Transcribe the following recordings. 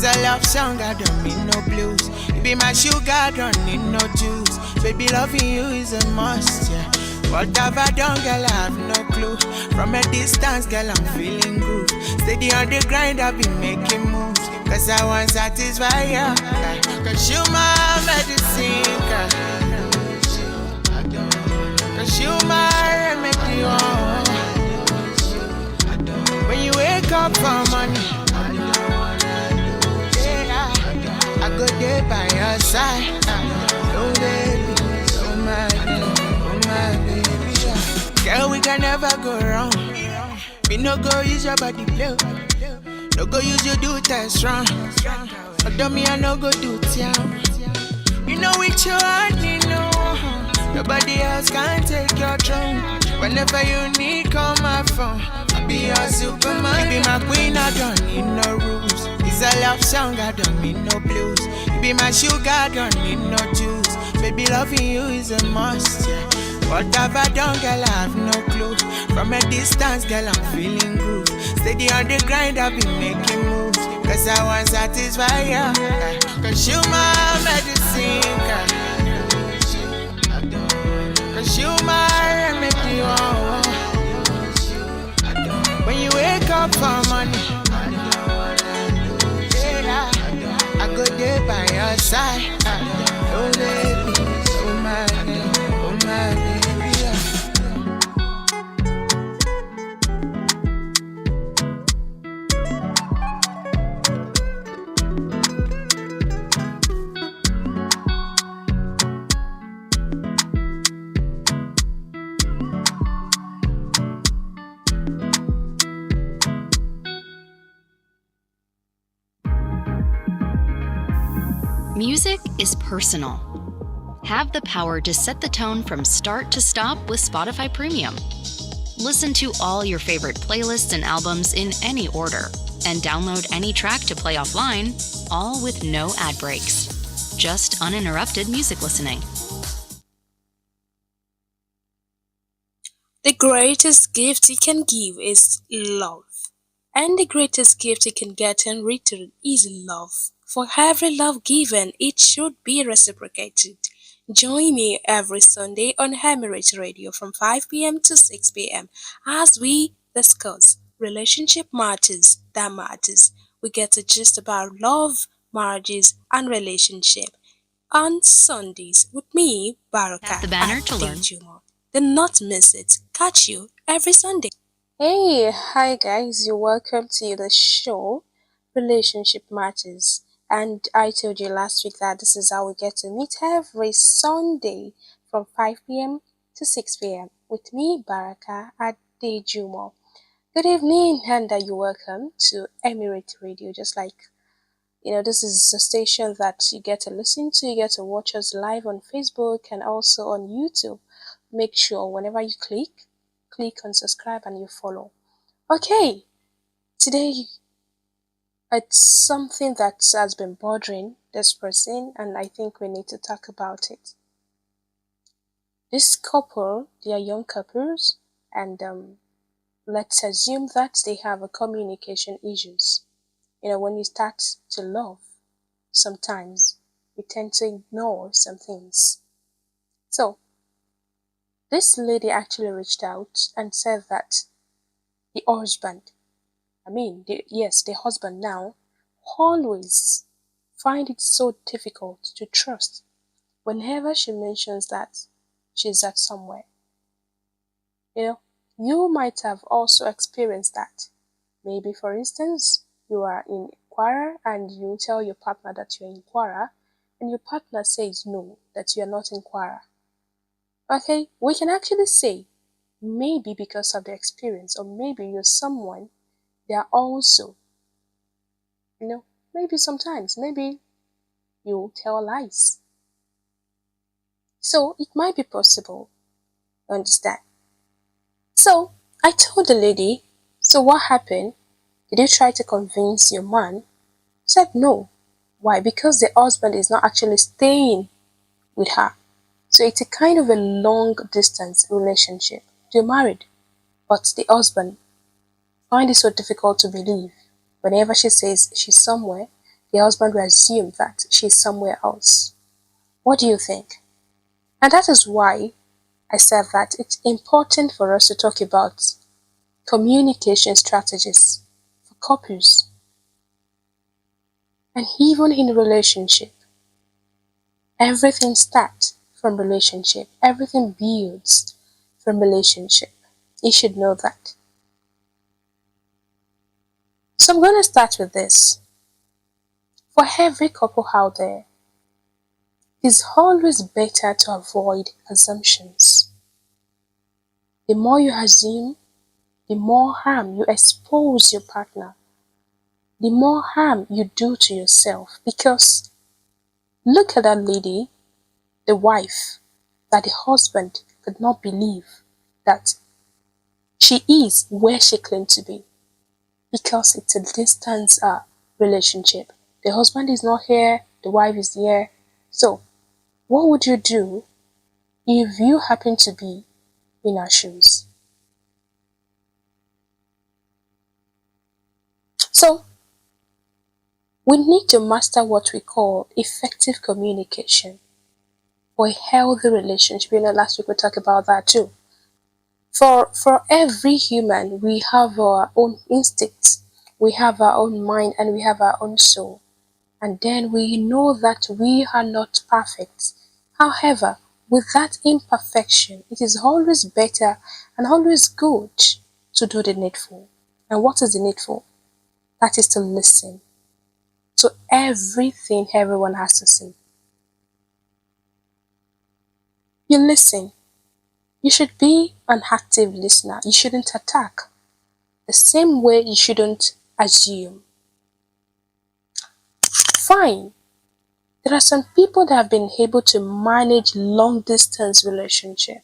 It's a love song, I don't need no blues. You be my sugar, I don't need no juice. Baby, loving you is a must, yeah. What have I done, girl, I have no clue. From a distance, girl, I'm feeling good. Steady on the grind, I've been making moves. Cause I want satisfy you, cause you my medicine, girl. Cause you my remedy, oh. When you wake up for money, yeah, I go there by your side. Oh baby, oh my baby, yeah. Girl, we can never go wrong. Me no go use your body play. No go use your do test wrong. Although me I no go do town. You know which you want, you know. Nobody else can take your throne. Whenever you need, call my phone. I'll be your superman. You be my queen, I don't need no rules. It's a love song, I don't need no blues. You be my sugar, I don't need no juice. Baby, loving you is a must, yeah. What have I done, girl, I have no clue. From a distance, girl, I'm feeling good. Steady on the grind, I've been making moves. Cause I want satisfy you, cause you my medicine, girl. Cause you my remedy, oh. When you wake up for money, yeah, I go there by your side. Oh baby, oh my baby, yeah. Music is personal. Have the power to set the tone from start to stop with Spotify Premium. Listen to all your favorite playlists and albums in any order, and download any track to play offline, all with no ad breaks. Just uninterrupted music listening. The greatest gift you can give is love. And the greatest gift you can get in return is love. For every love given, it should be reciprocated. Join me every Sunday on Emirate Radio from 5 p.m. to 6 p.m. as we discuss relationship matters that matters. We get to gist about love, marriages, and relationship on Sundays with me, Baraka Tap the banner to learn. Adejumo. Do not miss it. Catch you every Sunday. Hey, hi guys, you're welcome to the show Relationship Matters. And I told you last week that this is how we get to meet every Sunday from 5 p.m. to 6 p.m. with me, Baraka Adejumo. Good evening, and you're welcome to Emirate Radio. Just like, this is a station that you get to listen to, you get to watch us live on Facebook and also on YouTube. Make sure whenever you click on subscribe and you follow. Okay, today it's something that has been bothering this person, and I think we need to talk about it. This couple, they are young couples, and let's assume that they have a communication issues. When you start to love, sometimes we tend to ignore some things. So, this lady actually reached out and said that the husband, the husband now, always find it so difficult to trust whenever she mentions that she's at somewhere. You might have also experienced that. Maybe, for instance, you are in Kwara and you tell your partner that you're in Kwara, and your partner says no, that you're not in Kwara. Okay, we can actually say maybe because of the experience, or maybe you're someone they are also, maybe sometimes, maybe you tell lies. So it might be possible, you understand? So I told the lady, so what happened? Did you try to convince your man? She said no. Why? Because the husband is not actually staying with her. So it's a kind of a long distance relationship. They're married, but the husband find it so difficult to believe. Whenever she says she's somewhere, The husband will assume that she's somewhere else. What do you think? And that is why I said that it's important for us to talk about communication strategies for couples and even in relationship. Everything starts from relationship. Everything builds from relationship. You should know that. So I'm going to start with this. For every couple out there, it's always better to avoid assumptions. The more you assume, the more harm you expose your partner, the more harm you do to yourself. Because look at that lady, the wife, that the husband could not believe that she is where she claimed to be because it's a distance relationship. The husband is not here, the wife is here. So, what would you do if you happen to be in her shoes? So, we need to master what we call effective communication for a healthy relationship. Last week we talked about that too. For every human, we have our own instincts, we have our own mind, and we have our own soul. And then we know that we are not perfect. However, with that imperfection, it is always better and always good to do the needful. And what is the needful? That is to listen to everything everyone has to say. You listen. You should be an active listener. You shouldn't attack. The same way you shouldn't assume. Fine. There are some people that have been able to manage long distance relationship.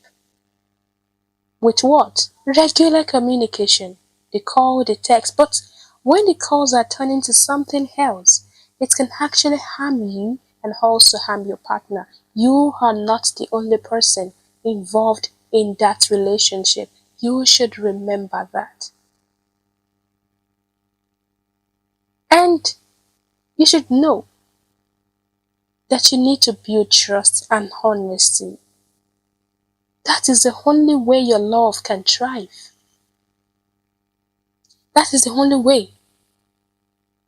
With what? Regular communication. They call, they text. But when the calls are turning to something else, it can actually harm you and also harm your partner. You are not the only person involved in that relationship. You should remember that. And you should know that you need to build trust and honesty. That is the only way your love can thrive. That is the only way.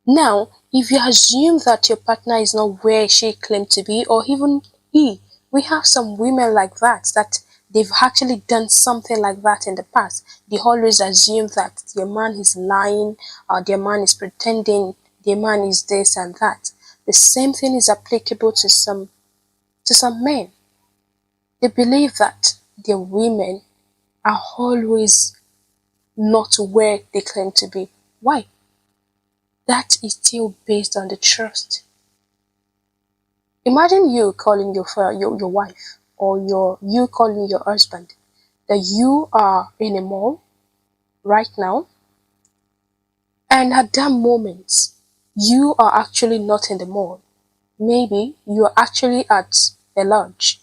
Now, if you assume that your partner is not where she claimed to be, or even he, we have some women like that they've actually done something like that in the past. They always assume that their man is lying, or their man is pretending, their man is this and that. The same thing is applicable to some men. They believe that their women are always not where they claim to be. Why? That is still based on the trust. Imagine you calling your wife, or you calling your husband that you are in a mall right now, and at that moment you are actually not in the mall. Maybe you are actually at a lodge,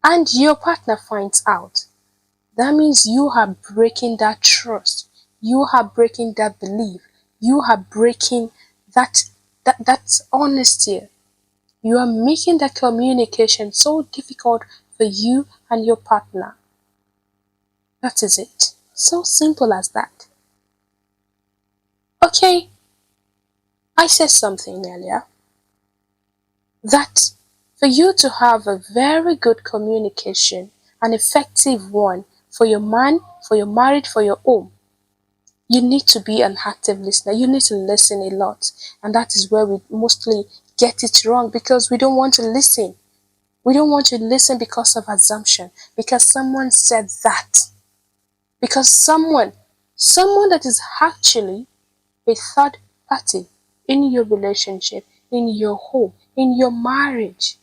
and your partner finds out. That means you are breaking that trust. You are breaking that belief. You are breaking that honesty. You are making that communication so difficult for you and your partner. That is it. So simple as that. Okay, I said something earlier that for you to have a very good communication, an effective one for your man, for your marriage, for your home, you need to be an active listener. You need to listen a lot. And that is where we mostly get it wrong, because we don't want to listen. We don't want to listen because of assumption, because someone said that. Because someone that is actually a third party in your relationship, in your home, in your marriage.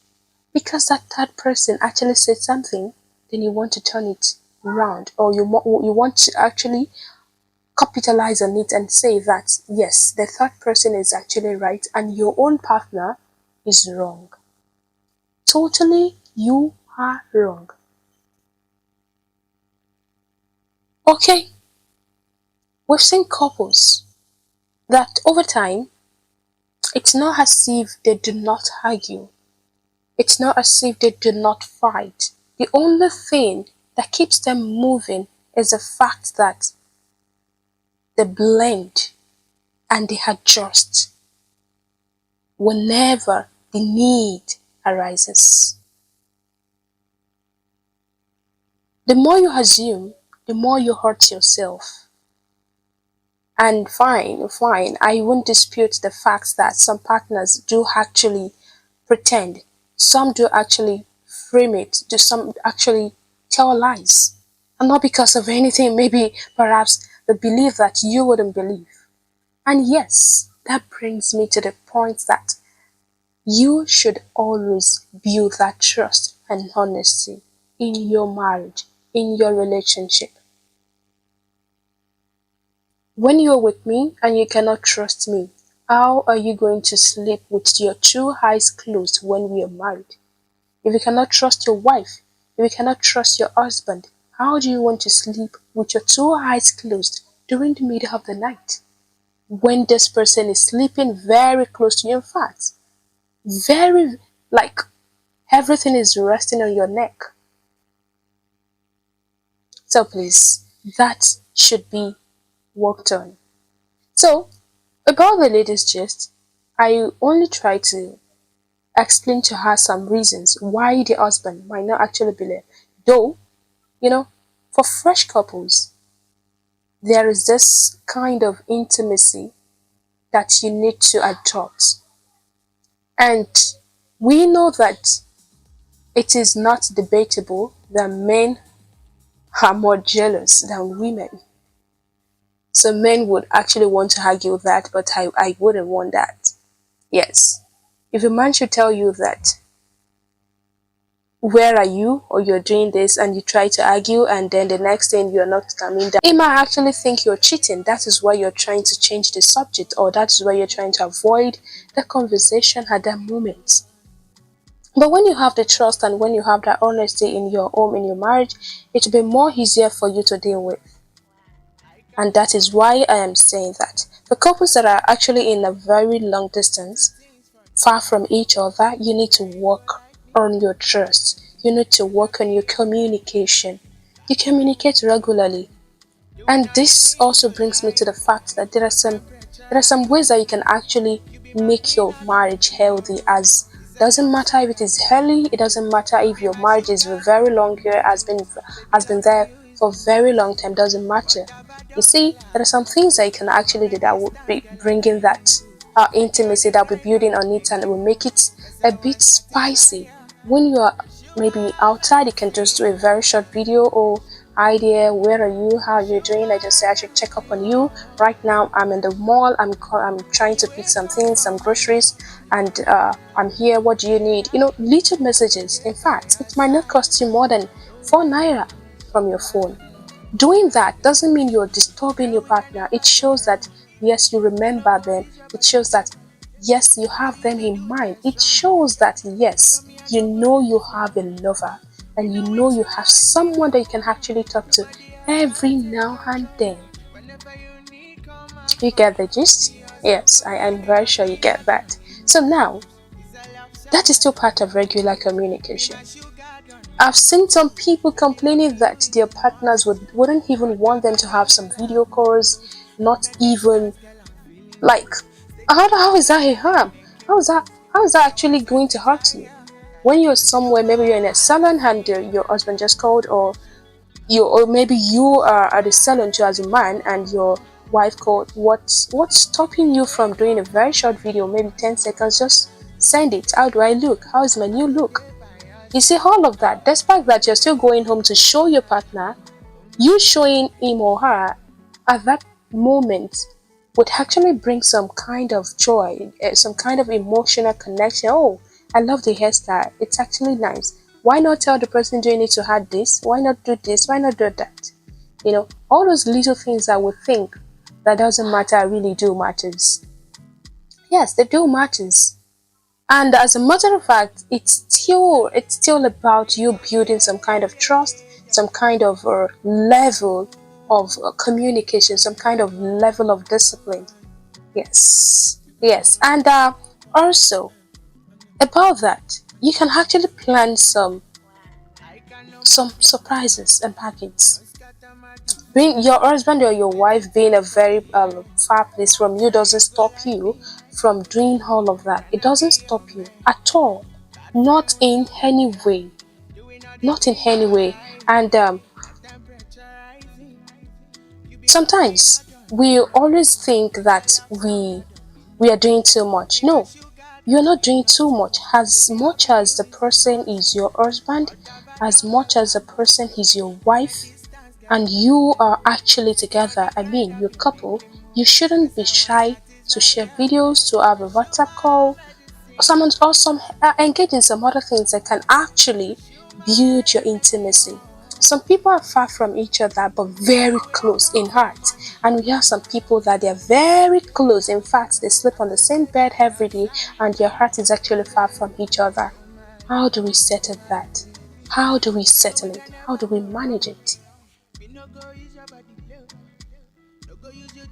Because that third person actually said something, then you want to turn it around, or you want to actually capitalize on it and say that, yes, the third person is actually right and your own partner is wrong. Totally, you are wrong. Okay, we've seen couples that over time It's not as if they do not argue. It's not as if they do not fight. The only thing that keeps them moving is the fact that they blend and they adjust whenever the need arises. The more you assume, the more you hurt yourself. And fine, I won't dispute the fact that some partners do actually pretend, some do actually frame it, do some actually tell lies. And not because of anything, maybe perhaps the belief that you wouldn't believe. And yes, that brings me to the point that you should always build that trust and honesty in your marriage, in your relationship. When you're with me and you cannot trust me, how are you going to sleep with your two eyes closed when we are married? If you cannot trust your wife, if you cannot trust your husband, how do you want to sleep with your two eyes closed during the middle of the night? When this person is sleeping very close to you, in fact, very like everything is resting on your neck. So please, that should be worked on. So, about the latest gist, I only try to explain to her some reasons why the husband might not actually believe. Though, you know, for fresh couples, there is this kind of intimacy that you need to adopt. And we know that it is not debatable that men are more jealous than women. So men would actually want to argue that, but I wouldn't want that. Yes. If a man should tell you that, where are you, or you're doing this, and you try to argue, and then the next thing you're not coming down, he might actually think you're cheating. That is why you're trying to change the subject, or that is why you're trying to avoid the conversation at that moment. But when you have the trust and when you have that honesty in your home, in your marriage, it will be more easier for you to deal with. And that is why I am saying that. For couples that are actually in a very long distance, far from each other, you need to work on your trust. You need to work on your communication. You communicate regularly. And this also brings me to the fact that there are some ways that you can actually make your marriage healthy. As doesn't matter if it is early, it doesn't matter if your marriage is very long here, has been there for a very long time, doesn't matter. You see, there are some things that you can actually do that will be bringing that intimacy, that will be building on it, and it will make it a bit spicy. When you are maybe outside, you can just do a very short video. Or hi there, where are you, how are you doing? I just say I should check up on you. Right now I'm in the mall, I'm trying to pick some things, some groceries, and I'm here, what do you need? Little messages. In fact, it might not cost you more than 4 naira from your phone. Doing that doesn't mean you're disturbing your partner. It shows that yes, you remember them. It shows that yes, you have them in mind. It shows that yes, you know you have a lover, and you know you have someone that you can actually talk to every now and then. You get the gist? Yes, I'm very sure you get that. So now, that is still part of regular communication. I've seen some people complaining that their partners wouldn't even want them to have some video calls, not even like, how is that a harm? How is that actually going to hurt you? When you're somewhere, maybe you're in a salon and your husband just called, or maybe you are at the salon too as a man and your wife called. What's stopping you from doing a very short video, maybe 10 seconds? Just send it. How do I look? How is my new look? You see, all of that, despite that you're still going home to show your partner, you showing him or her at that moment would actually bring some kind of joy, some kind of emotional connection. Oh, I love the hairstyle. It's actually nice. Why not tell the person doing it to add this? Why not do this? Why not do that? All those little things I would think that doesn't matter really do matters. Yes, they do matters. And as a matter of fact, it's still about you building some kind of trust, some kind of level of communication, some kind of level of discipline. Yes, yes. And Also, about that, you can actually plan some surprises and packets. Being your husband or your wife being a very far place from you doesn't stop you from doing all of that. It doesn't stop you at all. Not in any way. Not in any way. And sometimes we always think that we are doing too much. No, you're not doing too much. As much as the person is your husband, as much as the person is your wife, and you are actually together, I mean, you're couple, you shouldn't be shy to share videos, to have a WhatsApp call, or some engage in some other things that can actually build your intimacy. Some people are far from each other but very close in heart, and we have some people that they are very close. In fact, they sleep on the same bed every day, and their heart is actually far from each other. How do we settle that? How do we settle it? How do we manage it?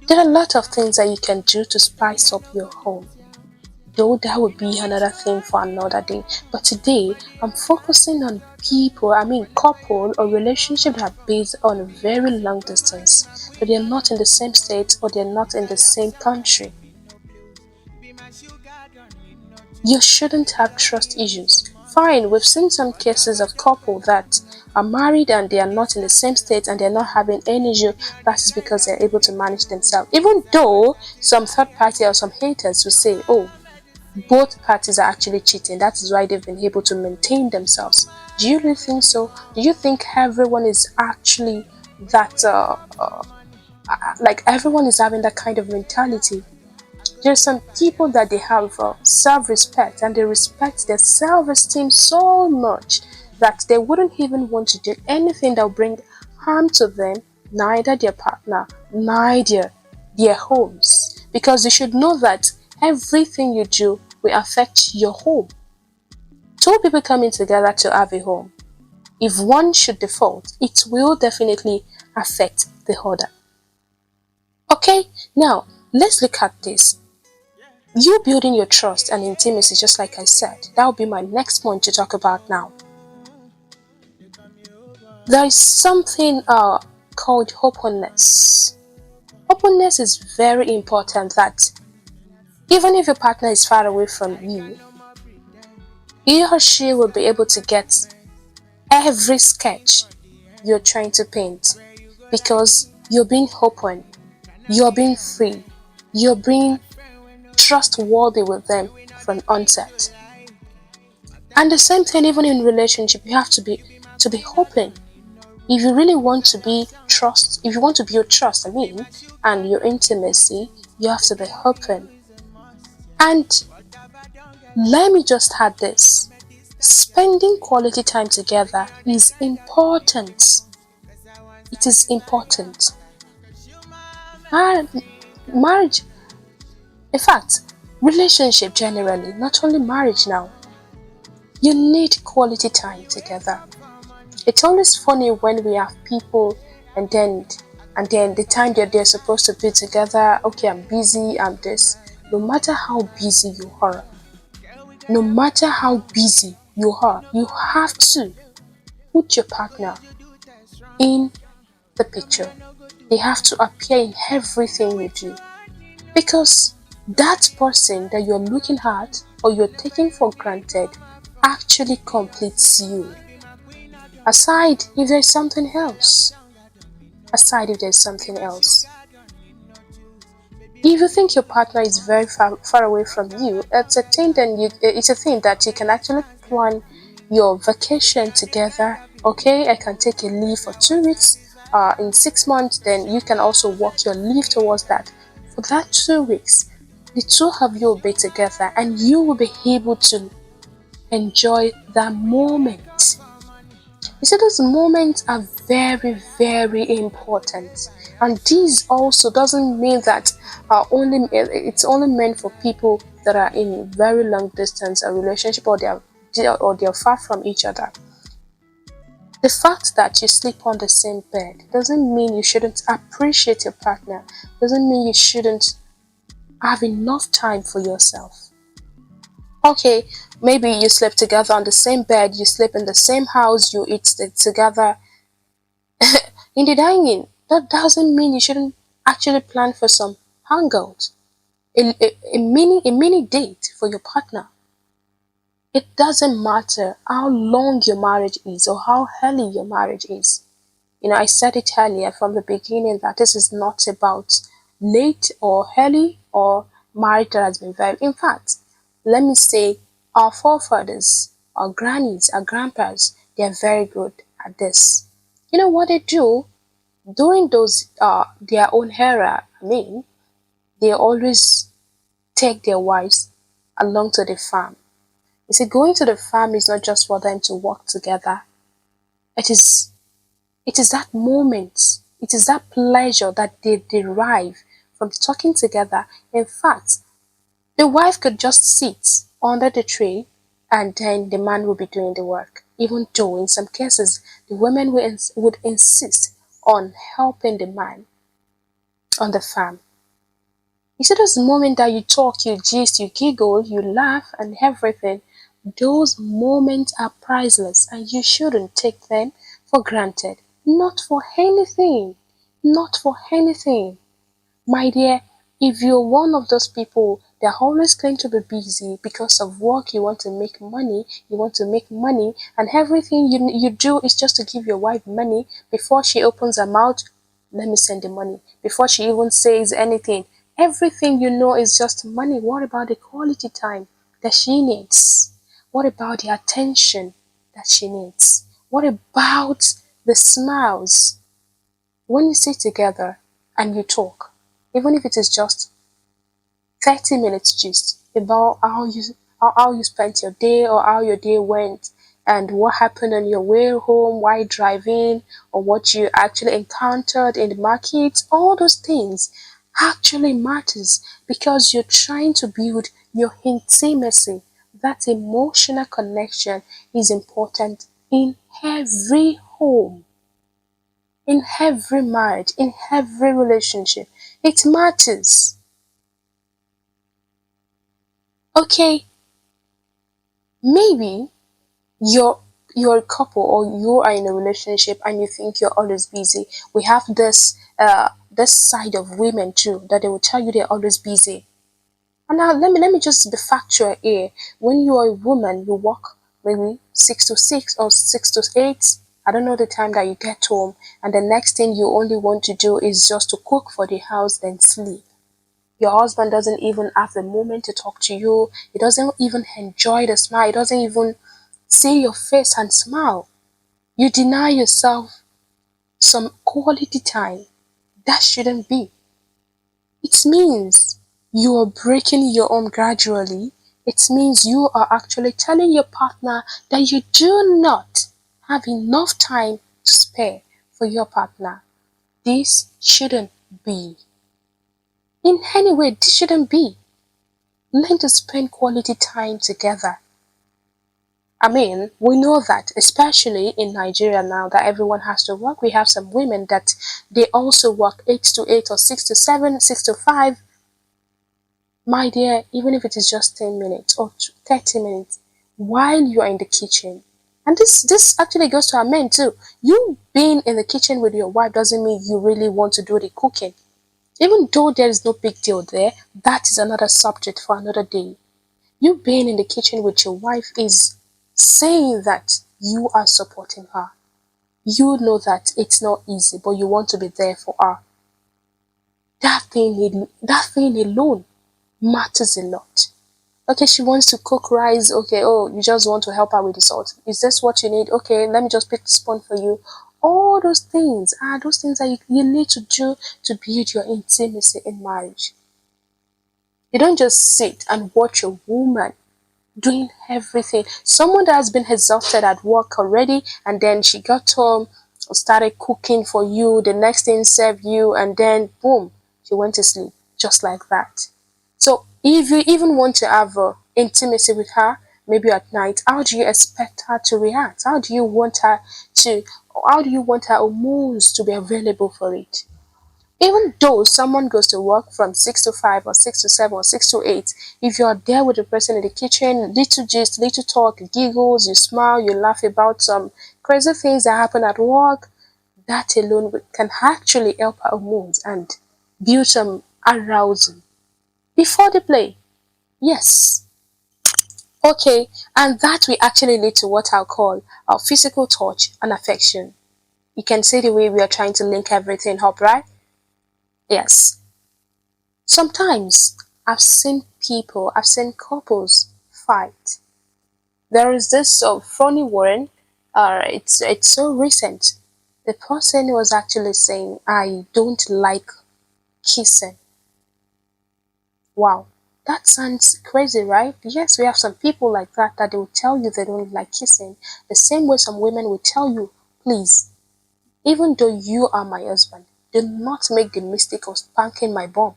There are a lot of things that you can do to spice up your home. Though that would be another thing for another day. But today, I'm focusing on people, I mean couple or relationship that are based on a very long distance. But they're not in the same state or they're not in the same country. You shouldn't have trust issues. Fine, we've seen some cases of couple that are married and they are not in the same state and they're not having any issue. That is because they're able to manage themselves. Even though some third party or some haters will say, oh, both parties are actually cheating. That is why they've been able to maintain themselves. Do you really think so? Do you think everyone is actually that, like everyone is having that kind of mentality? There's some people that they have self-respect and they respect their self-esteem so much that they wouldn't even want to do anything that will bring harm to them, neither their partner, neither their homes. Because you should know that everything you do will affect your home. Two people coming together to have a home, if one should default, it will definitely affect the other. Okay, now let's look at this. You building your trust and intimacy, just like I said, that will be my next point to talk about now. There is something called openness. Openness is very important, that even if your partner is far away from you, he or she will be able to get every sketch you're trying to paint because you're being open, you're being free, you're being trustworthy with them from onset. And the same thing even in relationship, you have to be open. If you really want to be trust, if you want to build trust, and your intimacy, you have to be open. And let me just add this. Spending quality time together is important. It is important. Marriage, in fact, relationship generally, not only marriage now, you need quality time together. It's always funny when we have people and then the time that they're supposed to be together, okay, I'm busy, I'm this. No matter how busy you are, no matter how busy you are, you have to put your partner in the picture. They have to appear in everything you do. Because that person that you're looking at or you're taking for granted actually completes you. Aside if there's something else. If you think your partner is very far away from you, it's a thing that you can actually plan your vacation together. Okay, I can take a leave for 2 weeks. In 6 months, then you can also work your leave towards that. For that 2 weeks, the two of you will be together and you will be able to enjoy that moment. You see, those moments are very, very important. And this also doesn't mean that it's only meant for people that are in very long distance relationship or they're far from each other. The fact that you sleep on the same bed doesn't mean you shouldn't appreciate your partner, doesn't mean you shouldn't have enough time for yourself. Okay, maybe you sleep together on the same bed, you sleep in the same house, you eat together in the dining. That doesn't mean you shouldn't actually plan for some hangout, a mini date for your partner. It doesn't matter how long your marriage is or how early your marriage is. I said it earlier from the beginning that this is not about late or early or marriage that has been very. In fact, let me say our forefathers, our grannies, our grandpas, they are very good at this. You know what they do during those their own era? I mean, they always take their wives along to the farm. You see, going to the farm is not just for them to work together. It is It is that moment, it is that pleasure that they derive from talking together. In fact, the wife could just sit under the tree and then the man will be doing the work. Even though in some cases the women would insist on helping the man on the farm. You see those moments that you talk, you gist, you giggle, you laugh and everything. Those moments are priceless and you shouldn't take them for granted. Not for anything. Not for anything. My dear, if you're one of those people that always claim to be busy because of work, you want to make money, and everything you do is just to give your wife money before she opens her mouth, let me send the money. Before she even says anything, everything you know is just money. What about the quality time that she needs? What about the attention that she needs? What about the smiles when you sit together and you talk, even if it is just 30 minutes gist about how you spent your day or how your day went and what happened on your way home while driving or what you actually encountered in the market, all those things actually matters because you're trying to build your intimacy. That emotional connection is important in every home, in every marriage, in every relationship. It matters. Okay, maybe you're you're a couple or you are in a relationship and you think you're always busy. We have this side of women too that they will tell you they're always busy. And now let me just be factual here. When you are a woman, you work maybe 6 to 6 or 6 to 8. I don't know the time that you get home, and the next thing you only want to do is just to cook for the house, then sleep. Your husband doesn't even have the moment to talk to you. He doesn't even enjoy the smile. He doesn't even see your face and smile. You deny yourself some quality time. That shouldn't be. It means you are breaking your home gradually. It means you are actually telling your partner that you do not have enough time to spare for your partner. This shouldn't be. In any way, this shouldn't be. Learn to spend quality time together. I mean, we know that, especially in Nigeria now that everyone has to work, we have some women that they also work 8 to 8 or 6 to 7, 6 to 5. My dear, even if it is just 10 minutes or 30 minutes while you are in the kitchen. And this actually goes to our men too. You being in the kitchen with your wife doesn't mean you really want to do the cooking. Even though there is no big deal there, that is another subject for another day. You being in the kitchen with your wife is saying that you are supporting her. You know that it's not easy, but you want to be there for her. That thing alone matters a lot. Okay, she wants to cook rice. Okay, oh, you just want to help her with the salt. Is this what you need? Okay, let me just pick the spoon for you. All those things are those things that you need to do to build your intimacy in marriage. You don't just sit and watch a woman doing everything. Someone that has been exhausted at work already, and then she got home, started cooking for you, the next thing served you, and then boom, she went to sleep just like that. So if you even want to have intimacy with her, maybe at night, how do you expect her to react? To? How do you want her hormones to be available for it? Even though someone goes to work from 6 to 5 or 6 to 7 or 6 to 8, if you're there with the person in the kitchen, little gist, little talk, giggles, you smile, you laugh about some crazy things that happen at work, that alone can actually help our moods and build some arousal before the play. Yes. Okay, and that will actually lead to what I'll call our physical touch and affection. You can see the way we are trying to link everything up, right? Yes. Sometimes I've seen couples fight. There is this funny one, it's so recent. The person was actually saying, I don't like kissing. Wow, that sounds crazy, right? Yes, we have some people like that that they will tell you they don't like kissing. The same way some women will tell you, please, even though you are my husband, do not make the mistake of spanking my bum.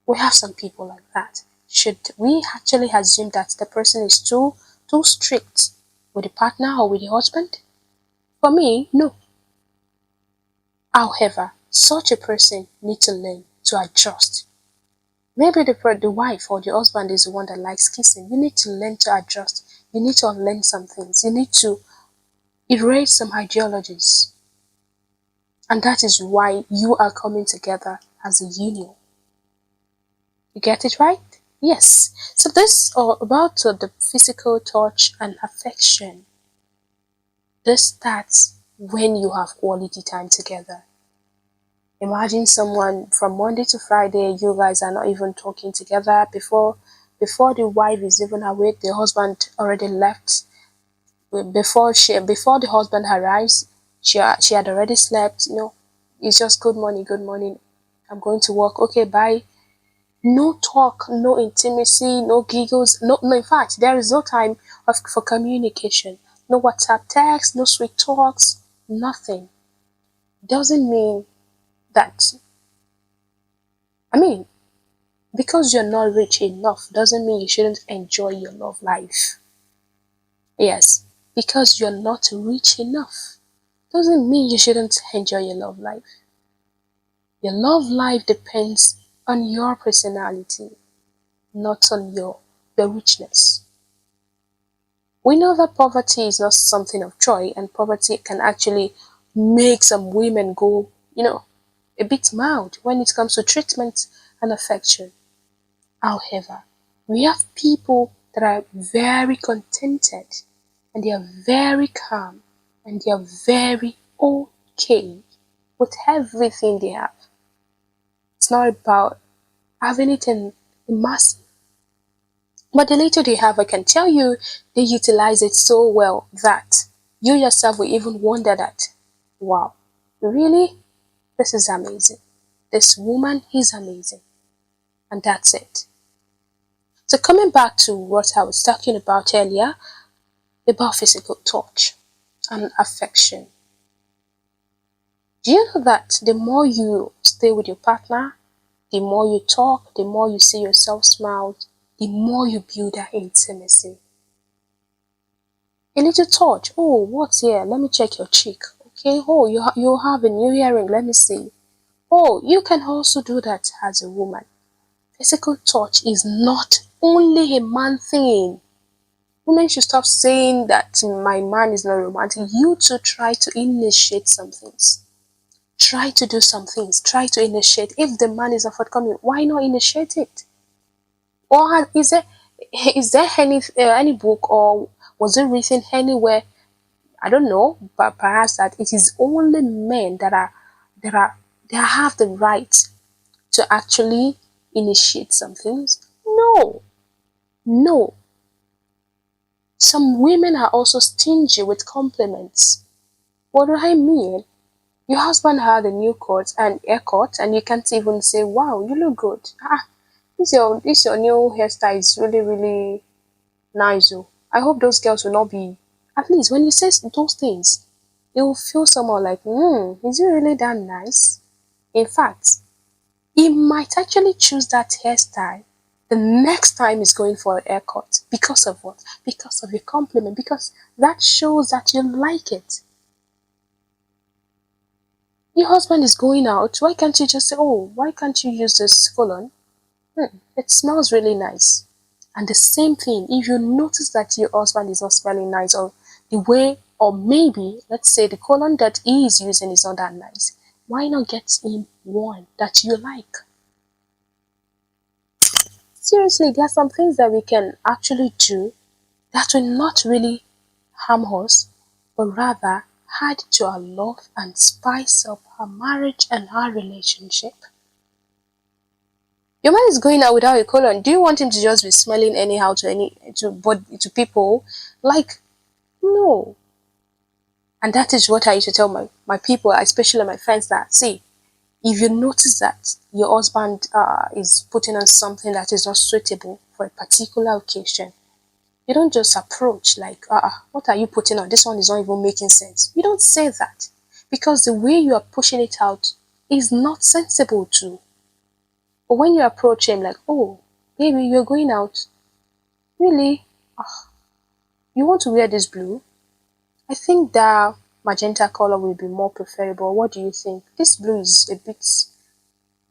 We have some people like that. Should we actually assume that the person is too strict with the partner or with the husband? For me, no. However, such a person needs to learn to adjust. Maybe the wife or the husband is the one that likes kissing. You need to learn to adjust. You need to unlearn some things. You need to erase some ideologies. And that is why you are coming together as a union. You get it right? Yes. So this about the physical touch and affection. This starts when you have quality time together. Imagine someone from Monday to Friday, you guys are not even talking together before the wife is even awake, the husband already left. Before the husband arrives, she had already slept. It's just good morning, good morning. I'm going to work. Okay, bye. No talk, no intimacy, no giggles, no, in fact, there is no time for communication. No WhatsApp text, no sweet talks, nothing. Doesn't mean that, I mean, because you're not rich enough doesn't mean you shouldn't enjoy your love life. Yes, because you're not rich enough doesn't mean you shouldn't enjoy your love life. Your love life depends on your personality, not on your richness. We know that poverty is not something of joy, and poverty can actually make some women go, a bit mild when it comes to treatment and affection. However, we have people that are very contented and they are very calm and they are very okay with everything they have. It's not about having it in mass, but the little they have, I can tell you, they utilize it so well that you yourself will even wonder that, wow, really? This is amazing. This woman is amazing. And that's it. So coming back to what I was talking about earlier, about physical touch and affection. Do you know that the more you stay with your partner, the more you talk, the more you see yourself smile, the more you build that intimacy. A little touch. Oh, what's here? Let me check your cheek. Okay. Oh, you have a new earring. Let me see. Oh, you can also do that as a woman. Physical touch is not only a man thing. Women should stop saying that my man is not romantic. You too try to initiate some things. Try to do some things. Try to initiate. If the man is not forthcoming, why not initiate it? Or is there any book or was it written anywhere? I don't know, but perhaps that it is only men that are that have the right to actually initiate some things. No, no. Some women are also stingy with compliments. What do I mean? Your husband had a new coat and haircut, and you can't even say, "Wow, you look good." This your new hairstyle is really really nice. Oh, I hope those girls will not be. At least when you say those things, you will feel somehow like, is it really that nice? In fact, he might actually choose that hairstyle the next time he's going for a haircut. Because of what? Because of your compliment. Because that shows that you like it. Your husband is going out. Why can't you just say, oh, why can't you use this cologne? It smells really nice. And the same thing, if you notice that your husband is not smelling nice, or the way, or maybe, let's say the cologne that he is using is not that nice, why not get him one that you like? Seriously, there are some things that we can actually do that will not really harm us, but rather add to our love and spice up our marriage and our relationship. Your man is going out without a colon. Do you want him to just be smelling anyhow to people? Like, no. And that is what I used to tell my people, especially my friends, that see, if you notice that your husband is putting on something that is not suitable for a particular occasion, you don't just approach like, what are you putting on? This one is not even making sense. You don't say that because the way you are pushing it out is not sensible too. But when you approach him like, oh, baby, you're going out. Really? You want to wear this blue? I think the magenta color will be more preferable. What do you think? This blue is a bit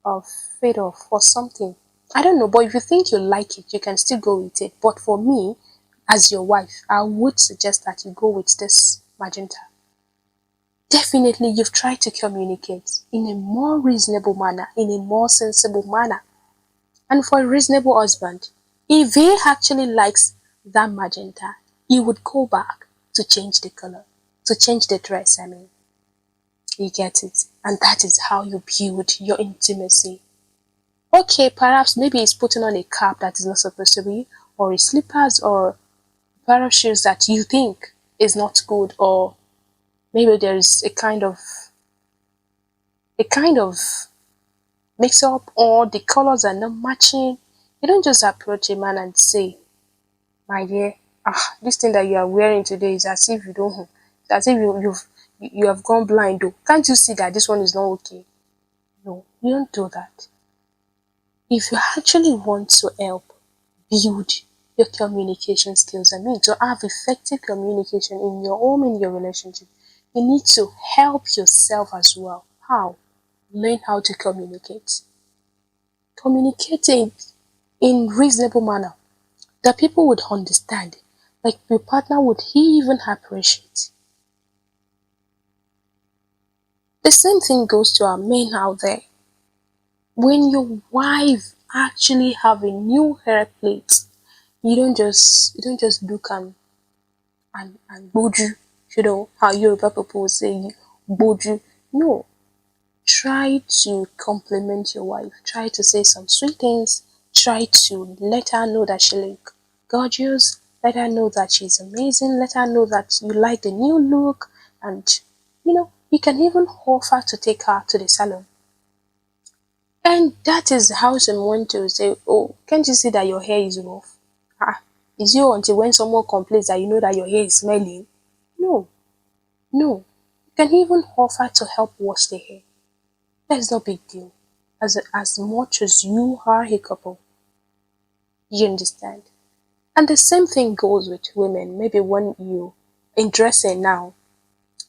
of fade off or something. I don't know, but if you think you like it, you can still go with it. But for me, as your wife, I would suggest that you go with this magenta. Definitely, you've tried to communicate in a more reasonable manner, in a more sensible manner. And for a reasonable husband, if he actually likes that magenta, he would go back to change the color, to change the dress, I mean. You get it? And that is how you build your intimacy. Okay, perhaps maybe he's putting on a cap that is not supposed to be, or his slippers, or a pair of shoes that you think is not good, or maybe there is a kind of mix up, or the colors are not matching. You don't just approach a man and say, my dear, this thing that you are wearing today is as if you don't, it's as if you have gone blind though. Can't you see that this one is not okay? No, you don't do that. If you actually want to help build your communication skills, I mean to have effective communication in your home, in your relationship, you need to help yourself as well. How? Learn how to communicate. Communicating in reasonable manner that people would understand, like your partner would even appreciate. The same thing goes to our men out there. When your wife actually have a new hair plate, you don't just look and boju, how Yoruba people will say boju. No, try to compliment your wife. Try to say some sweet things. Try to let her know that she look gorgeous. Let her know that she's amazing. Let her know that you like the new look. And, you can even offer to take her to the salon. And that is how someone to say, oh, can't you see that your hair is rough? Is you until when someone complains that you know that your hair is smelling? No, no. You can even offer to help wash the hair. That is not a big deal. As much as you are a couple, you understand. And the same thing goes with women. Maybe when you in dressing now,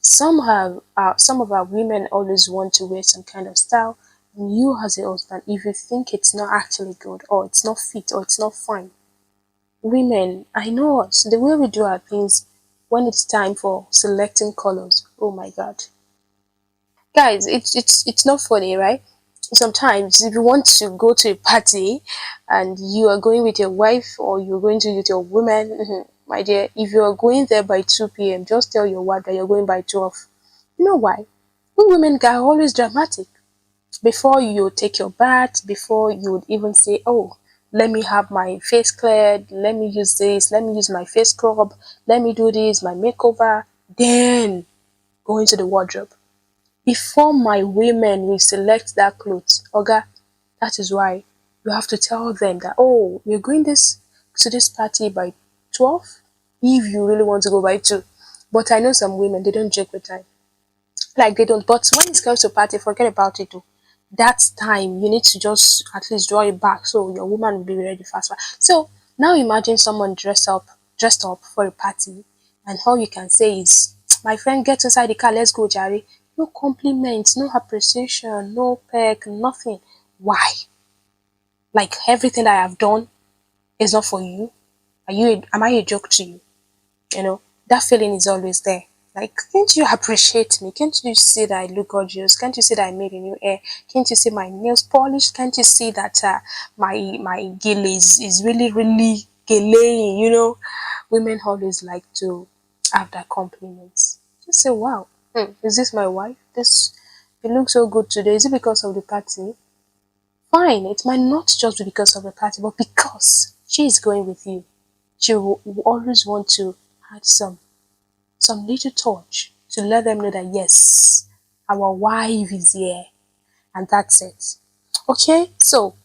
some of our women always want to wear some kind of style, and you as a husband, if you think it's not actually good, or it's not fit, or it's not fine, women, I know us, the way we do our things when it's time for selecting colors. Oh my god. Guys, it's not funny, right? Sometimes if you want to go to a party and you are going with your wife, or you're going to with your woman, my dear, if you are going there by 2 p.m., just tell your wife that you're going by 12. You know why? We women are always dramatic. Before you take your bath, before you would even say, oh, let me have my face cleared, let me use this, let me use my face scrub, let me do this, my makeover, then go into the wardrobe. Before my women will select that clothes, Oga, that is why you have to tell them that, oh, we're going to this party by 12, if you really want to go by 2. But I know some women, they don't check with time. Like they don't. But when it comes to party, forget about it too. That time you need to just at least draw it back so your woman will be ready faster. So now imagine someone dressed up for a party, and all you can say is, my friend, get inside the car, let's go, Jerry. No compliments, no appreciation, no peck, nothing. Why? Like everything that I have done is not for you? Am I a joke to you? You know, that feeling is always there. Like, can't you appreciate me? Can't you see that I look gorgeous? Can't you see that I made a new hair? Can't you see my nails polished? Can't you see that my gill is really, really gelaying? Women always like to have that compliments. Just say, wow, is this my wife? This, you look so good today. Is it because of the party? Fine, it might not just be because of the party, but because she is going with you. She will always want to add some little touch to let them know that yes, our wife is here, and that's it. Okay, so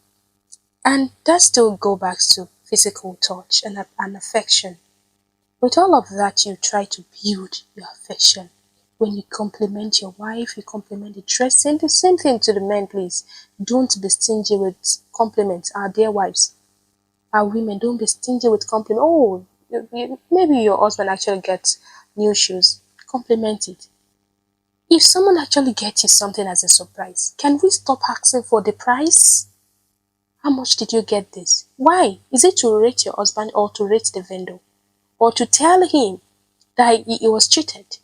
and that still go back to physical touch and affection. With all of that, you try to build your affection. When you compliment your wife, you compliment the dressing. The same thing to the men, please. Don't be stingy with compliments, our dear wives. Our women, don't be stingy with compliments. Oh, maybe your husband actually gets new shoes. Compliment it. If someone actually gets you something as a surprise, can we stop asking for the price? How much did you get this? Why? Is it to rate your husband or to rate the vendor? Or to tell him that he was cheated?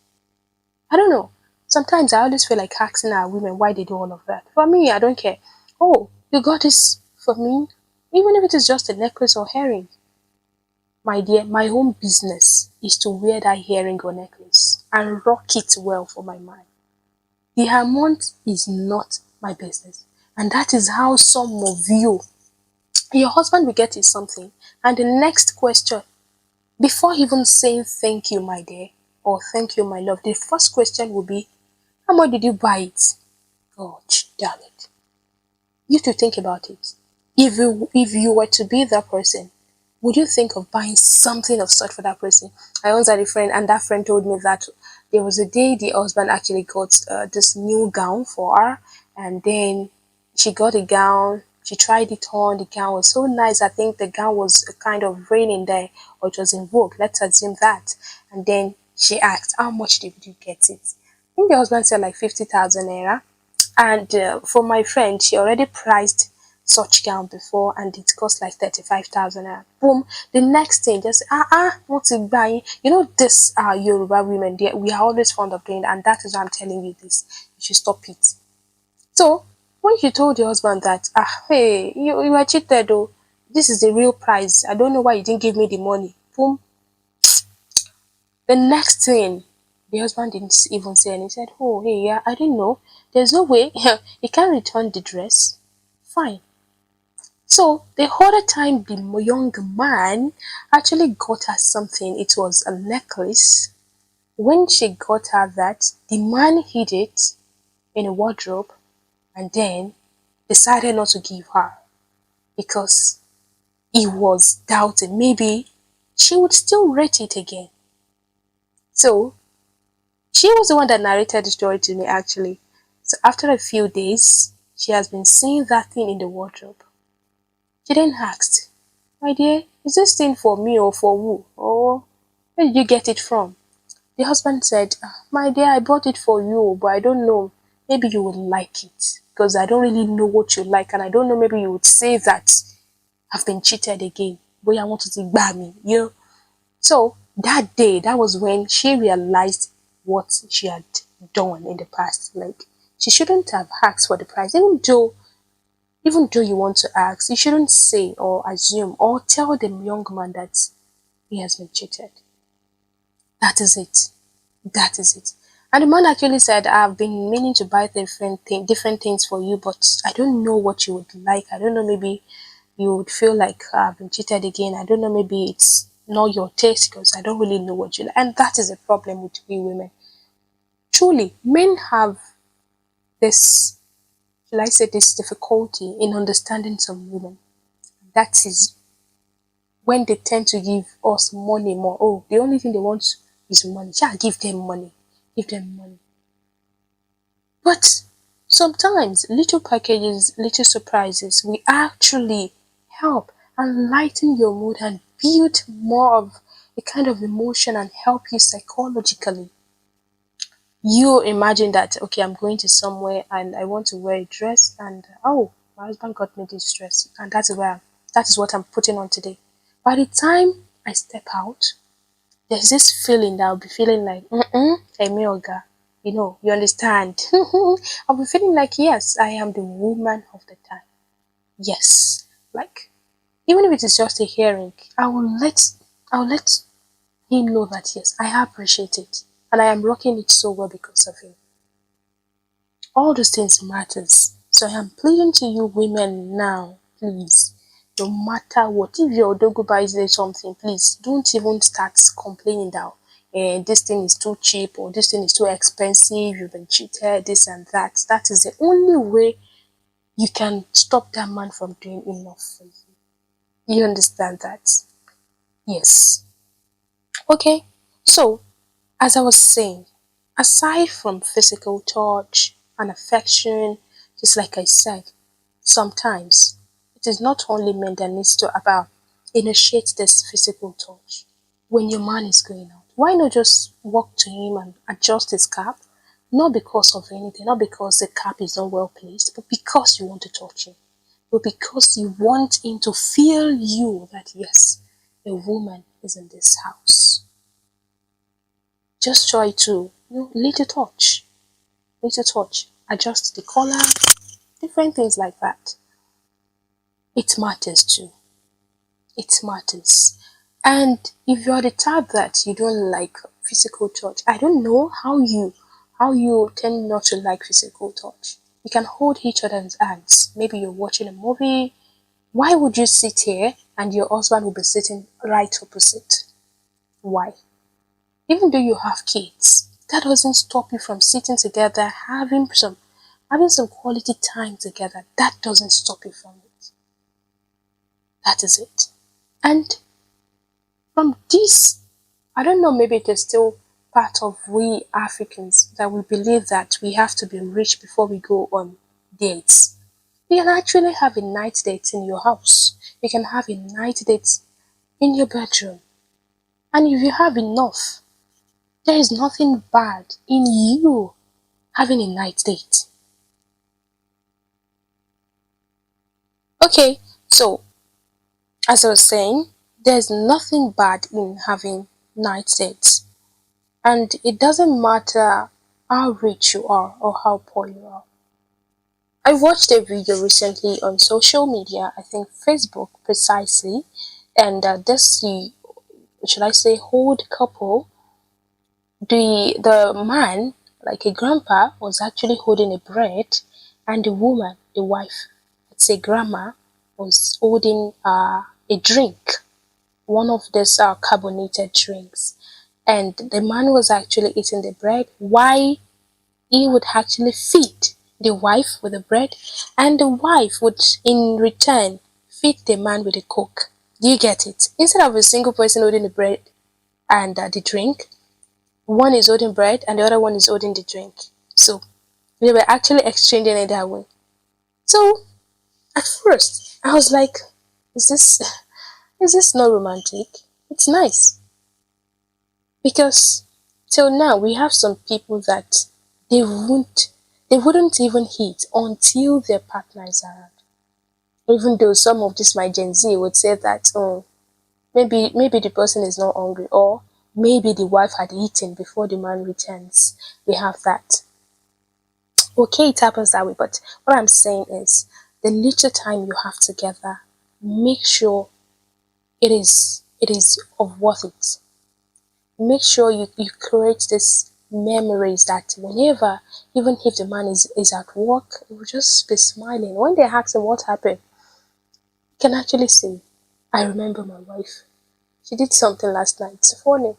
I don't know. Sometimes I always feel like asking our women why they do all of that. For me, I don't care. Oh, you got this for me? Even if it is just a necklace or earring. My dear, my own business is to wear that earring or necklace and rock it well for my man. The amount is not my business. And that is how some of you, your husband will get you something, and the next question, before even saying thank you, my dear, or thank you, my love, the first question will be, how much did you buy it? God, damn it. You have to think about it. If you were to be that person, would you think of buying something of such for that person? I once had a friend, and that friend told me that there was a day the husband actually got this new gown for her, and then she got a gown. She tried it on. The gown was so nice. I think the gown was kind of raining there, or it was in vogue. Let's assume that. And then she asked, "How much did you get it?" I think the husband said like 50,000 naira. And for my friend, she already priced such gown before, and it cost like 35,000 naira. Boom. The next thing, just what's it buying? This Yoruba women, we are always fond of doing that, and that is why I'm telling you this. You should stop it. So when you told your husband that, hey, you were cheated though, this is the real price. I don't know why you didn't give me the money. Boom. The next thing, the husband didn't even say anything. He said, oh, hey, yeah, I didn't know. There's no way he can return the dress. Fine. So the other time, the young man actually got her something. It was a necklace. When she got her that, the man hid it in a wardrobe and then decided not to give her because he was doubting maybe she would still rate it again. So she was the one that narrated the story to me actually. So after a few days, she has been seeing that thing in the wardrobe. She then asked, my dear, is this thing for me or for who? Or where did you get it from? The husband said, my dear, I bought it for you, but I don't know. Maybe you would like it because I don't really know what you like, and I don't know, maybe you would say that I've been cheated again. Boy, I want to take back me, So that day, that was when she realized what she had done in the past. Like, she shouldn't have asked for the price, even though you want to ask, you shouldn't say or assume or tell the young man that he has been cheated. That is it. That is it. And the man actually said, I've been meaning to buy different things for you, but I don't know what you would like. I don't know, maybe you would feel like I've been cheated again. I don't know, maybe it's not your taste because I don't really know what you like. And that is a problem with we women. Truly, men have this, shall I say, this difficulty in understanding some women. That is when they tend to give us money more. Oh, the only thing they want is money. Yeah, give them money. Give them money. But sometimes little packages, little surprises will actually help and lighten your mood and build more of a kind of emotion and help you psychologically. You imagine that, okay, I'm going to somewhere and I want to wear a dress, and oh, my husband got me this dress, and that is what I'm putting on today. By the time I step out, there's this feeling that I'll be feeling like, Emioga, you understand. I'll be feeling like, yes, I am the woman of the time. Yes, like, even if it is just a hearing, I will let him know that yes, I appreciate it, and I am rocking it so well because of him. All those things matters. So I am pleading to you women now, please. No matter what, if your dogo buys you something, please don't even start complaining that this thing is too cheap or this thing is too expensive, you've been cheated, this and that. That is the only way you can stop that man from doing enough for you. You understand that? Yes. Okay. So, as I was saying, aside from physical touch and affection, just like I said, sometimes it is not only men that needs to about initiate this physical touch. When your man is going out, why not just walk to him and adjust his cap? Not because of anything, not because the cap is not well placed, but because you want to touch him. But because you want him to feel you that yes, a woman is in this house. Just try to, little touch, adjust the collar, different things like that. It matters too. It matters. And if you're the type that you don't like physical touch, I don't know how you tend not to like physical touch. You can hold each other's hands. Maybe you're watching a movie. Why would you sit here and your husband will be sitting right opposite? Why? Even though you have kids, that doesn't stop you from sitting together, having some quality time together. That doesn't stop you from it. That is it. And from this, I don't know, maybe it is still part of we Africans that we believe that we have to be rich before we go on dates. You can actually have a night date in your house. You can have a night date in your bedroom. And if you have enough, there is nothing bad in you having a night date. Okay, so as I was saying, there's nothing bad in having night dates. And it doesn't matter how rich you are or how poor you are. I watched a video recently on social media, I think Facebook precisely, and should I say, old couple, the man, like a grandpa, was actually holding a bread, and the woman, the wife, let's say grandma, was holding a drink, one of these carbonated drinks, and the man was actually eating the bread. Why? He would actually feed the wife with the bread, and the wife would, in return, feed the man with a coke. Do you get it? Instead of a single person holding the bread and the drink, one is holding bread and the other one is holding the drink. So they were actually exchanging it that way. So at first, I was like, "Is this is this not romantic? It's nice." Because till now we have some people that they wouldn't even eat until their partner is around. Even though some of this my Gen Z would say that, oh, maybe the person is not hungry, or maybe the wife had eaten before the man returns. We have that. Okay, it happens that way, but what I'm saying is the little time you have together, make sure it is of worth it. Make sure you create this memories that whenever, even if the man is at work, he will just be smiling. When they ask him what happened, he can actually say, I remember my wife. She did something last night. It's funny.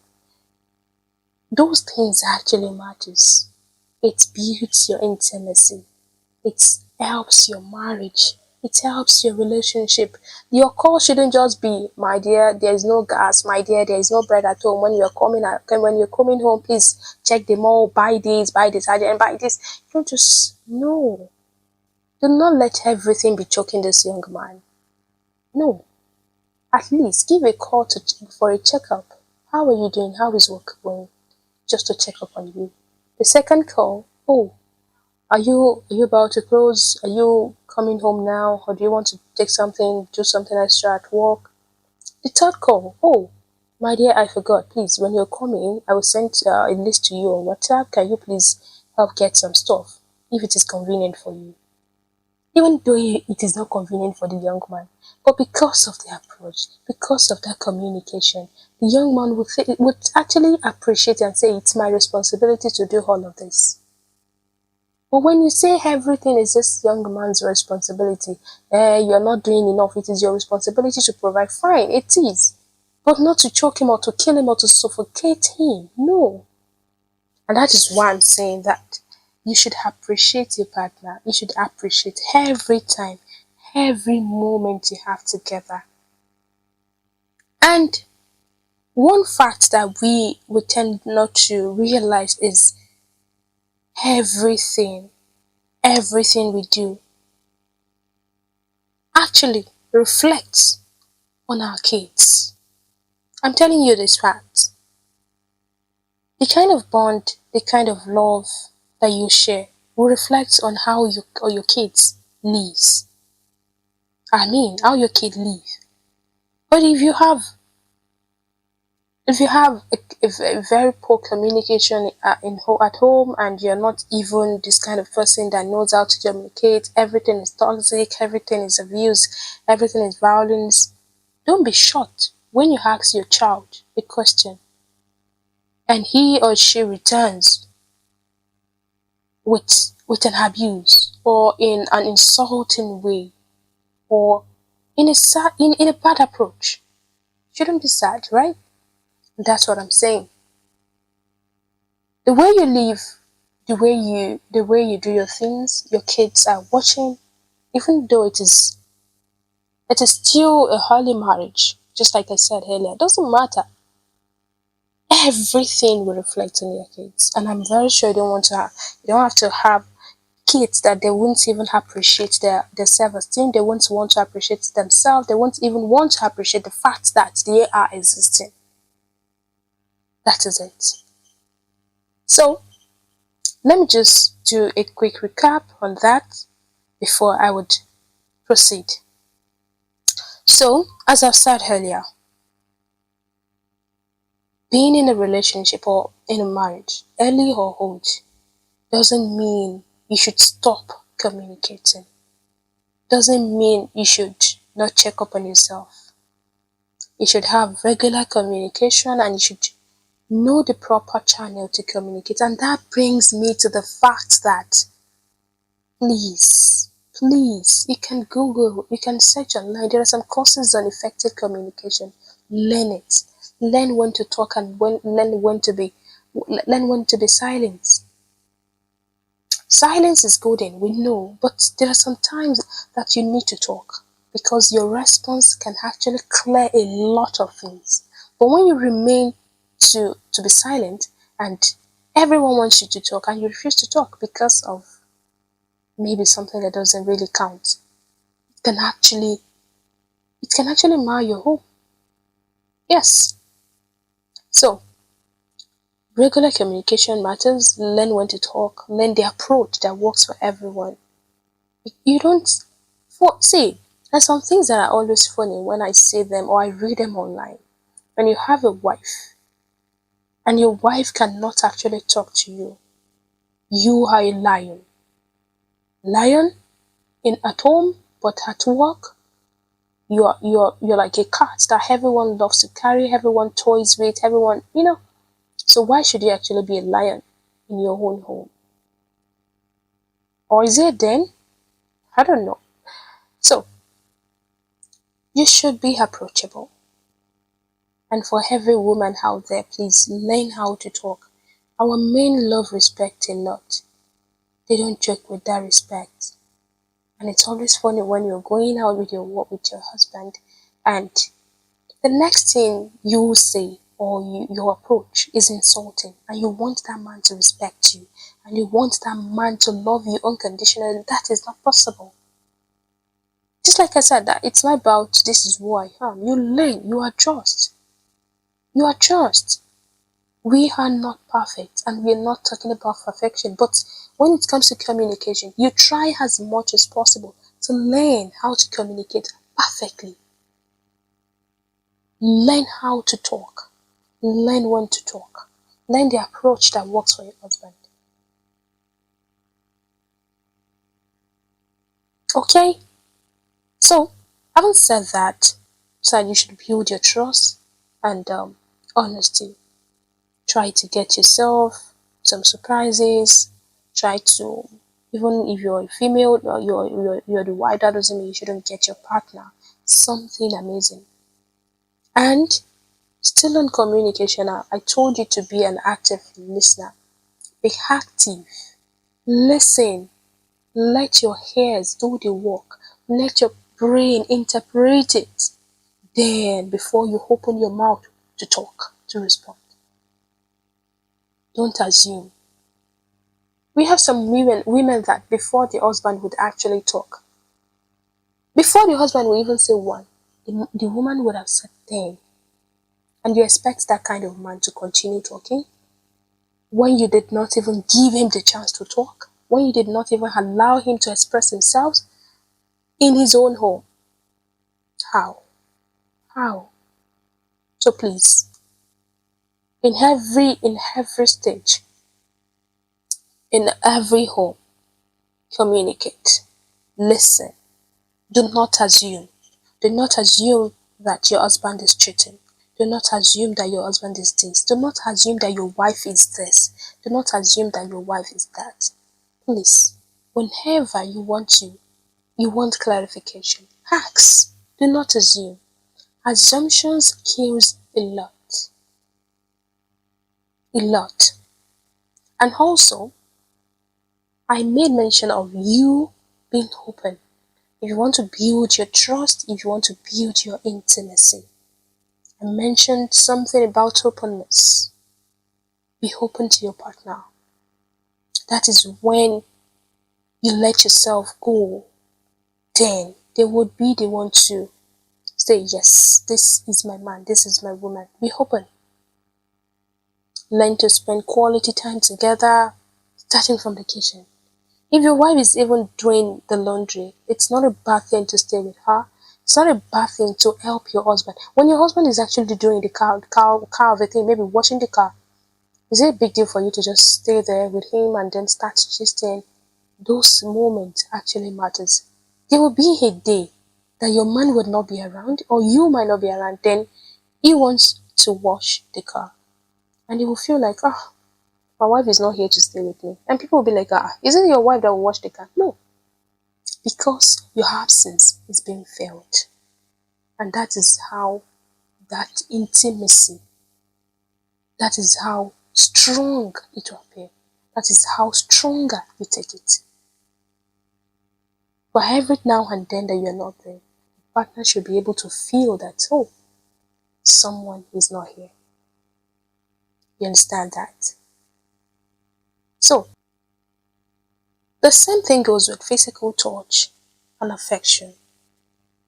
Those things actually matters. It builds your intimacy. It helps your marriage. It helps your relationship. Your call shouldn't just be, my dear, there is no gas. My dear, there is no bread at home. When you're coming home, please check the mall, buy this, and buy this. You don't just no. Do not let everything be choking this young man. No. At least give a call for a checkup. How are you doing? How is work going? Just to check up on you. The second call, oh, are you about to close? Are you coming home now? Or do you want to take something, do something extra at work? The third call, oh, my dear, I forgot. Please, when you're coming, I will send a list to you on WhatsApp. Can you please help get some stuff if it is convenient for you? Even though it is not convenient for the young man, but because of the approach, because of that communication, the young man would actually appreciate and say, it's my responsibility to do all of this. But when you say everything is this young man's responsibility, you're not doing enough, it is your responsibility to provide, fine, it is. But not to choke him or to kill him or to suffocate him. No. And that is why I'm saying that you should appreciate your partner. You should appreciate every time, every moment you have together. And one fact that we tend not to realize is everything, everything we do actually reflects on our kids. I'm telling you this fact. The kind of bond, the kind of love that you share will reflect on how you or your kids lives. I mean, how your kid live. But if you have a very poor communication at home, and you're not even this kind of person that knows how to communicate, everything is toxic, everything is abuse, everything is violence, don't be shocked when you ask your child a question and he or she returns with an abuse or in an insulting way or in a bad approach. Shouldn't be sad, right? That's what I'm saying. The way you live, the way you do your things, your kids are watching, even though it is still a holy marriage, just like I said earlier, it doesn't matter. Everything will reflect on your kids. And I'm very sure you don't have to have kids that they won't even appreciate their self-esteem, they won't want to appreciate themselves, they won't even want to appreciate the fact that they are existing. That is it. So let me just do a quick recap on that before I would proceed. So, as I've said earlier, being in a relationship or in a marriage, early or old, doesn't mean you should stop communicating. Doesn't mean you should not check up on yourself. You should have regular communication and you should know the proper channel to communicate. And that brings me to the fact that please, you can Google, you can search online. There are some courses on effective communication. Learn it. Learn when to talk and learn when to be silent. Silence is golden, we know, but there are some times that you need to talk because your response can actually clear a lot of things. But when you remain to be silent and everyone wants you to talk and you refuse to talk because of maybe something that doesn't really count, it can actually mar your home. Yes. So regular communication matters. Learn when to talk. Learn the approach that works for everyone. You don't see. There's some things that are always funny when I see them or I read them online. When you have a wife and your wife cannot actually talk to you, you are a lion. Lion in at home, but at work, you're like a cat that everyone loves to carry, everyone toys with, everyone. So why should you actually be a lion in your own home? Or is it then? I don't know. So you should be approachable. And for every woman out there, please learn how to talk. Our men love respect a lot. They don't joke with that respect. And it's always funny when you're going out with your husband and the next thing you say or your approach is insulting, and you want that man to respect you and you want that man to love you unconditionally. That is not possible. Just like I said, that it's not about this is who I am. You learn, you adjust. You adjust. We are not perfect, and we're not talking about perfection, but when it comes to communication, you try as much as possible to learn how to communicate perfectly. Learn how to talk. Learn when to talk. Learn the approach that works for your husband. Okay? So, having said that, so you should build your trust and honesty. Try to get yourself some surprises. Try to, even if you're a female or you're the wife, that doesn't mean you shouldn't get your partner something amazing. And still on communication, I told you to be an active listener. Be active. Listen. Let your ears do the work. Let your brain interpret it. Then, before you open your mouth to talk, to respond, don't assume. We have some women that before the husband would actually talk, before the husband would even say one, the woman would have said 10. And you expect that kind of man to continue talking when you did not even give him the chance to talk, when you did not even allow him to express himself in his own home. How? How? So please, in every stage, in every home, communicate, listen. Do not assume. Do not assume that your husband is cheating. Do not assume that your husband is this. Do not assume that your wife is this. Do not assume that your wife is that. Please, whenever you want clarification, ask. Do not assume. Assumptions kills a lot. A lot. And also, I made mention of you being open. If you want to build your trust, if you want to build your intimacy, I mentioned something about openness. Be open to your partner. That is when you let yourself go. Then they would be the one to say, yes, this is my man, this is my woman. Be open. Learn to spend quality time together, starting from the kitchen. If your wife is even doing the laundry, it's not a bad thing to stay with her. It's not a bad thing to help your husband. When your husband is actually doing the car of the thing, maybe washing the car, is it a big deal for you to just stay there with him and then start gisting? Those moments actually matters. There will be a day that your man would not be around or you might not be around. Then he wants to wash the car. And he will feel like, oh, my wife is not here to stay with me. And people will be like, isn't it your wife that will wash the car? No. Because your absence is being felt. And that is how that intimacy, that is how strong it will appear. That is how stronger you take it. But every now and then that you're not there, the partner should be able to feel that, oh, someone is not here. You understand that? So, the same thing goes with physical touch and affection.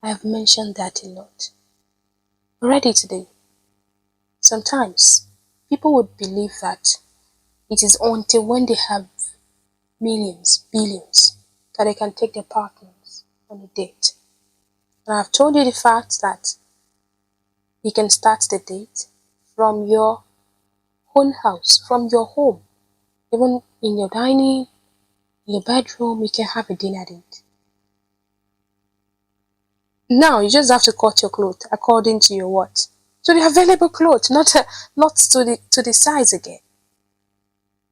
I have mentioned that a lot. Already today, sometimes people would believe that it is until when they have millions, billions, that they can take their partners on a date. And I've told you the fact that you can start the date from your own house, from your home. Even in your dining, in your bedroom, you can have a dinner date. Now you just have to cut your clothes according to your what? To the available clothes, not to the size again.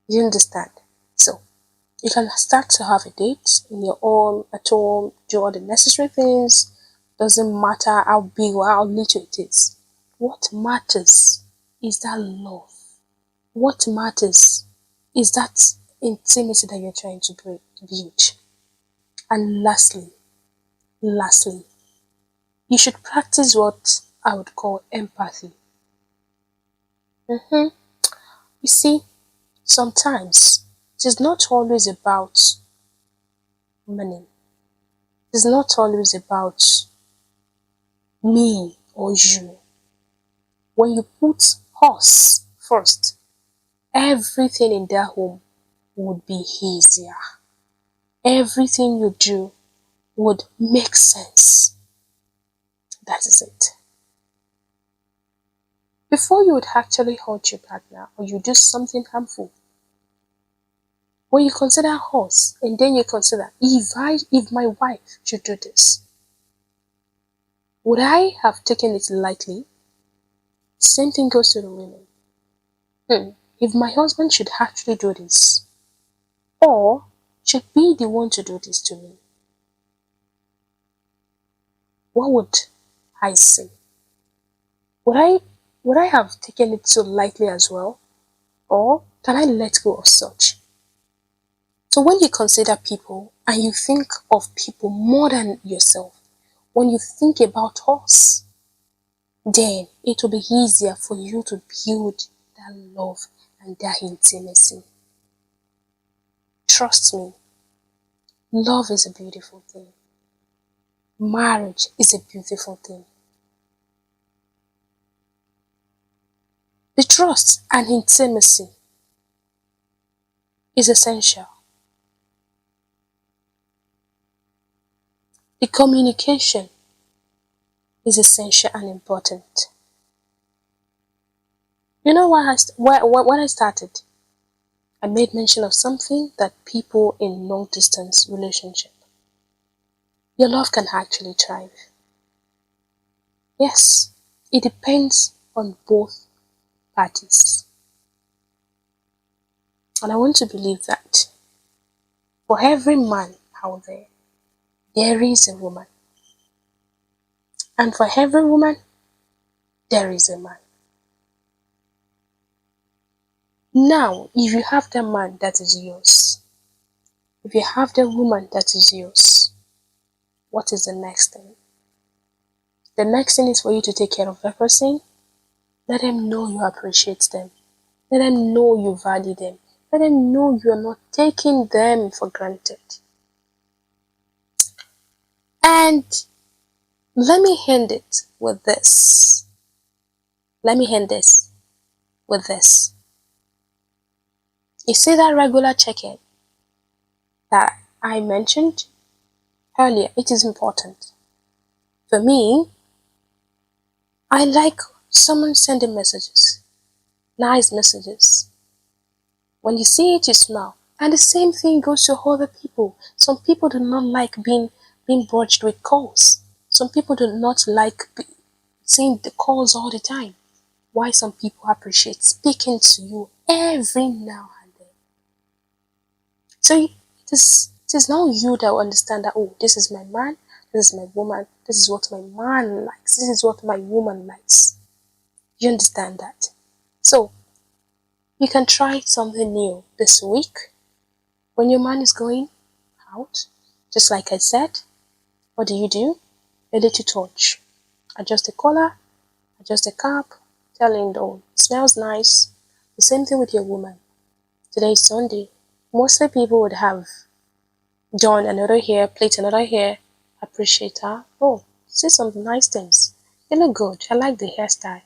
You understand? So you can start to have a date in your own at home, do all the necessary things. Doesn't matter how big or how little it is. What matters is that love. What matters is that intimacy that you're trying to build. And lastly, you should practice what I would call empathy. You see, sometimes it is not always about money. It is not always about me or you. When you put us first, everything in that home would be easier. Everything you do would make sense. That is it. Before you would actually hurt your partner or you do something harmful, when you consider us and then you consider if my wife should do this, would I have taken it lightly? Same thing goes to the women. If my husband should actually do this, or should be the one to do this to me, what would I say? Would I have taken it so lightly as well? Or can I let go of such? So when you consider people and you think of people more than yourself, when you think about us, then it will be easier for you to build that love and that intimacy. Trust me, love is a beautiful thing. Marriage is a beautiful thing. The trust and intimacy is essential. The communication is essential and important. You know when I started, I made mention of something that people in long distance relationship, your love can actually thrive. Yes, it depends on both parties. And I want to believe that for every man out there is a woman. And for every woman, there is a man. Now, if you have the man that is yours, if you have the woman that is yours, what is the next thing? The next thing is for you to take care of that person. Let them know you appreciate them. Let them know you value them. Let them know you are not taking them for granted. And let me end it with this. Let me end this with this. You see that regular check-in that I mentioned earlier, it is important. For me, I like someone sending messages, nice messages. When you see it, you smile. And the same thing goes to other people. Some people do not like being barged with calls. Some people do not like seeing the calls all the time. Why some people appreciate speaking to you every now and then. So it is now you that will understand that, oh, this is my man, this is my woman, this is what my man likes, this is what my woman likes. You understand that? So you can try something new this week. When your man is going out, just like I said, what do? A little touch. Adjust the collar, adjust the cap, tell him, oh, it smells nice. The same thing with your woman. Today is Sunday. Mostly people would have done another hair, plait another hair, appreciate her. Oh, say some nice things. You look good. I like the hairstyle.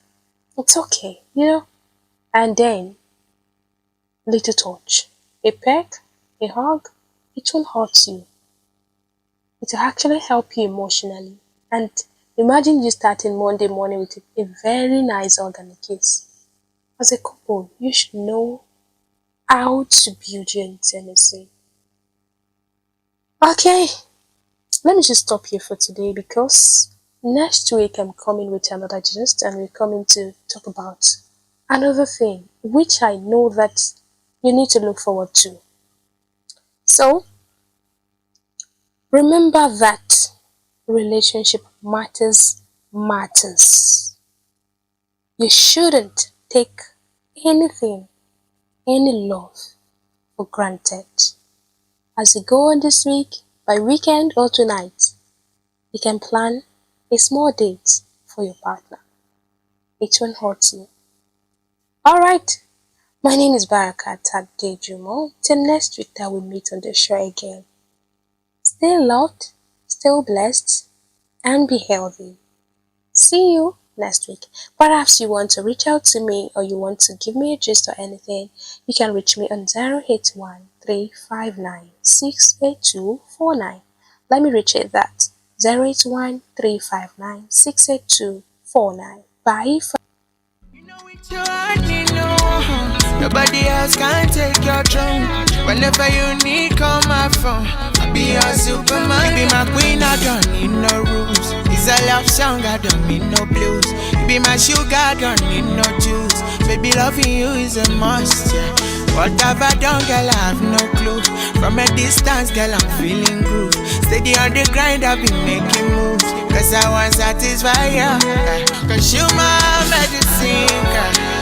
It's okay, you know. And then, little touch. A peck, a hug, it won't hurt you. It will actually help you emotionally. And imagine you starting Monday morning with a very nice hug and a kiss. As a couple, you should know how to build your intimacy. Okay, let me just stop here for today because next week I'm coming with another gist and we're coming to talk about another thing which I know that you need to look forward to. So, remember that relationship matters. You shouldn't take anything, any love for granted. As you go on this week, by weekend or tonight, you can plan a small date for your partner. It won't hurt you. Alright, my name is Baraka Adejumo. Till next week that we meet on the show again. Stay loved, stay blessed, and be healthy. See you next week. Perhaps you want to reach out to me or you want to give me a gist or anything, you can reach me on 081 359 68249. Let me repeat that: 081 359 68249. Bye for You know it's your heart, you know. Nobody else can take your throne. Whenever you need, call my phone. I'll be your superman. You be my queen, I don't need no rules. It's a love song, I don't need no blues. You be my sugar, I don't need no juice. Baby, loving you is a must, yeah. What have I done, girl, I have no clue. From a distance, girl, I'm feeling groove. Steady on the grind, I've been making moves. Cause I want satisfy you, cause you my medicine, girl.